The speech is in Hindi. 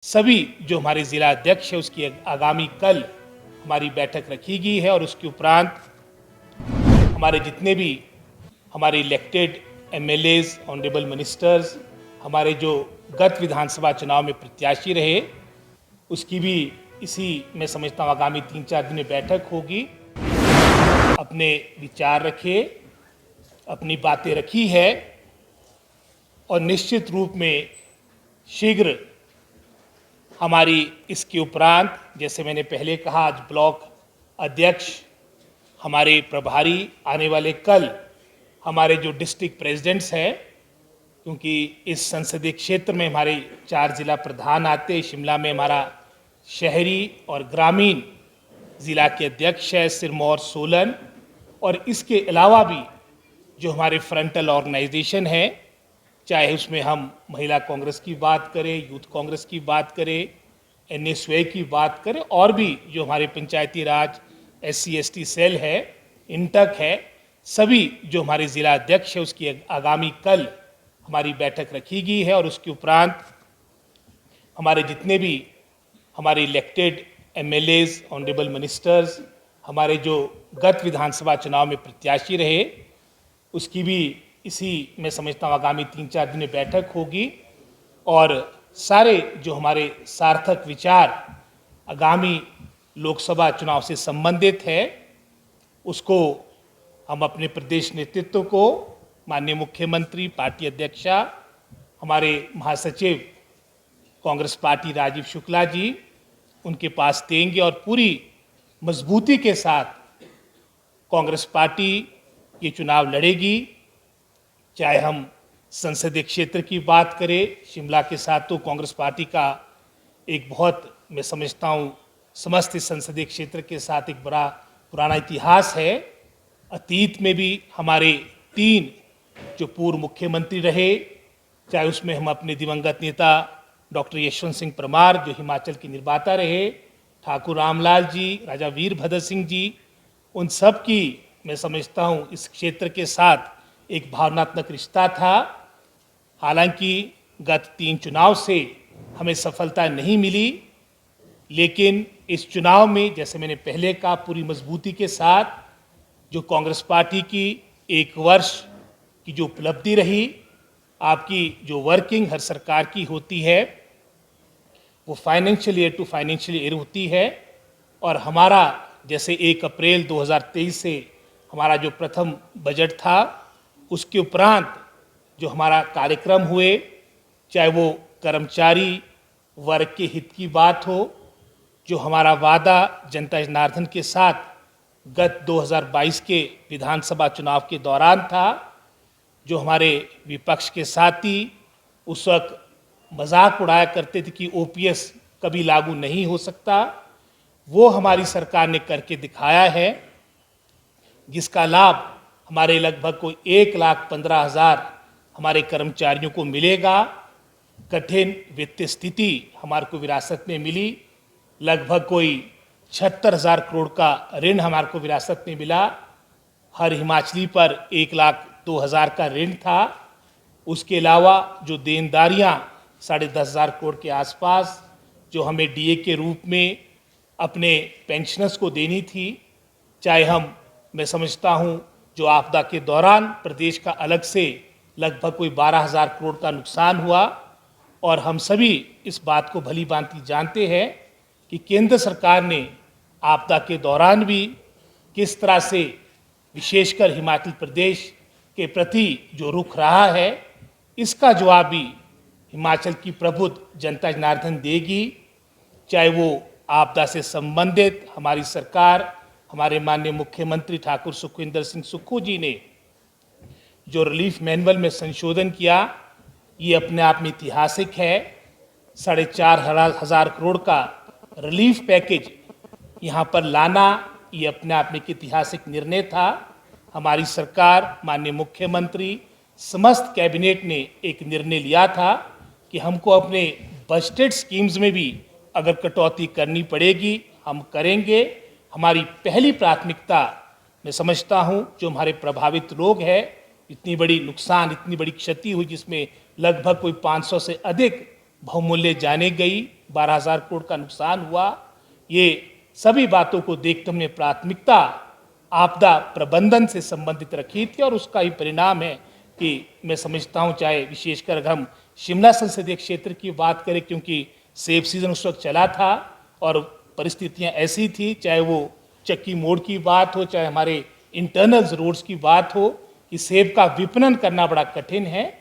सभी जो हमारे जिला अध्यक्ष है उसकी आगामी कल हमारी बैठक रखी गई है और उसके उपरांत हमारे जितने भी हमारे इलेक्टेड एमएलएज, ऑनरेबल मिनिस्टर्स, हमारे जो गत विधानसभा चुनाव में प्रत्याशी रहे, उसकी भी इसी मैं समझता हूँ आगामी 3-4 दिन में बैठक होगी। अपने विचार रखे, अपनी बातें रखी है और निश्चित रूप में शीघ्र हमारी इसके उपरांत, जैसे मैंने पहले कहा, आज ब्लॉक अध्यक्ष हमारे प्रभारी आने वाले कल हमारे जो डिस्ट्रिक्ट प्रेसिडेंट्स हैं, क्योंकि इस संसदीय क्षेत्र में हमारे 4 जिला प्रधान आते हैं। शिमला में हमारा शहरी और ग्रामीण जिला के अध्यक्ष है सिरमौर, सोलन, और इसके अलावा भी जो हमारे फ्रंटल ऑर्गेनाइजेशन है, चाहे उसमें हम महिला कांग्रेस की बात करें, यूथ कांग्रेस की बात करें, एनएसयूआई की बात करें, और भी जो हमारे पंचायती राज SC/ST सेल है, इंटक है, सभी जो हमारे जिला अध्यक्ष है उसकी आगामी कल हमारी बैठक रखी गई है और उसके उपरांत हमारे जितने भी हमारे इलेक्टेड एमएलएज, ऑनरेबल मिनिस्टर्स, हमारे जो गत विधानसभा चुनाव में प्रत्याशी रहे, उसकी भी इसी मैं समझता हूँ आगामी 3-4 दिन में बैठक होगी। और सारे जो हमारे सार्थक विचार आगामी लोकसभा चुनाव से संबंधित है, उसको हम अपने प्रदेश नेतृत्व को, माननीय मुख्यमंत्री, पार्टी अध्यक्षा, हमारे महासचिव कांग्रेस पार्टी राजीव शुक्ला जी, उनके पास देंगे और पूरी मजबूती के साथ कांग्रेस पार्टी ये चुनाव लड़ेगी। चाहे हम संसदीय क्षेत्र की बात करें, शिमला के साथ तो कांग्रेस पार्टी का एक बहुत, मैं समझता हूँ, समस्त संसदीय क्षेत्र के साथ एक बड़ा पुराना इतिहास है। अतीत में भी हमारे 3 जो पूर्व मुख्यमंत्री रहे, चाहे उसमें हम अपने दिवंगत नेता डॉक्टर यशवंत सिंह परमार जो हिमाचल के निर्माता रहे, ठाकुर रामलाल जी, राजा वीरभद्र सिंह जी, उन सब की मैं समझता हूँ इस क्षेत्र के साथ एक भावनात्मक रिश्ता था। हालांकि गत 3 चुनाव से हमें सफलता नहीं मिली, लेकिन इस चुनाव में, जैसे मैंने पहले कहा, पूरी मजबूती के साथ जो कांग्रेस पार्टी की 1 वर्ष की जो उपलब्धि रही, आपकी जो वर्किंग हर सरकार की होती है, वो financial year to financial year होती है। और हमारा जैसे 1 अप्रैल 2023 से हमारा जो प्रथम बजट था, उसके उपरांत जो हमारा कार्यक्रम हुए, चाहे वो कर्मचारी वर्ग के हित की बात हो, जो हमारा वादा जनता जनार्दन के साथ गत 2022 के विधानसभा चुनाव के दौरान था, जो हमारे विपक्ष के साथी उस वक्त मजाक उड़ाया करते थे कि ओपीएस कभी लागू नहीं हो सकता, वो हमारी सरकार ने करके दिखाया है, जिसका लाभ हमारे लगभग कोई 1,15,000 हमारे कर्मचारियों को मिलेगा। कठिन वित्तीय स्थिति हमारे को विरासत में मिली, लगभग कोई 76,000 करोड़ का ऋण हमारे को विरासत में मिला। हर हिमाचली पर 1,02,000 का ऋण था। उसके अलावा जो देनदारियां 10,500 करोड़ के आसपास जो हमें डीए के रूप में अपने पेंशनर्स को देनी थी, चाहे हम, मैं समझता हूँ, जो आपदा के दौरान प्रदेश का अलग से लगभग कोई 12,000 करोड़ का नुकसान हुआ, और हम सभी इस बात को भली भांति जानते हैं कि केंद्र सरकार ने आपदा के दौरान भी किस तरह से विशेषकर हिमाचल प्रदेश के प्रति जो रुख रहा है, इसका जवाब भी हिमाचल की प्रबुद्ध जनता जनार्दन देगी। चाहे वो आपदा से संबंधित हमारी सरकार, हमारे माननीय मुख्यमंत्री ठाकुर सुखविंदर सिंह सुक्खू जी ने जो रिलीफ मैनुअल में संशोधन किया, ये अपने आप में ऐतिहासिक है। 4,500 करोड़ का रिलीफ पैकेज यहाँ पर लाना, ये अपने आप में एक ऐतिहासिक निर्णय था। हमारी सरकार, माननीय मुख्यमंत्री, समस्त कैबिनेट ने एक निर्णय लिया था कि हमको अपने बजटेड स्कीम्स में भी अगर कटौती करनी पड़ेगी, हम करेंगे। हमारी पहली प्राथमिकता, मैं समझता हूँ, जो हमारे प्रभावित लोग हैं, इतनी बड़ी नुकसान, इतनी बड़ी क्षति हुई, जिसमें लगभग कोई 500 से अधिक बहुमूल्य जाने गई, 12,000 करोड़ का नुकसान हुआ। ये सभी बातों को देखते हमने प्राथमिकता आपदा प्रबंधन से संबंधित रखी थी और उसका ही परिणाम है कि मैं समझता हूँ, चाहे विशेषकर अगर हम शिमला संसदीय क्षेत्र की बात करें, क्योंकि सेब सीजन उस वक्त चला था और परिस्थितियाँ ऐसी थी, चाहे वो चक्की मोड़ की बात हो, चाहे हमारे इंटरनल रोड्स की बात हो, कि सेब का विपणन करना बड़ा कठिन है।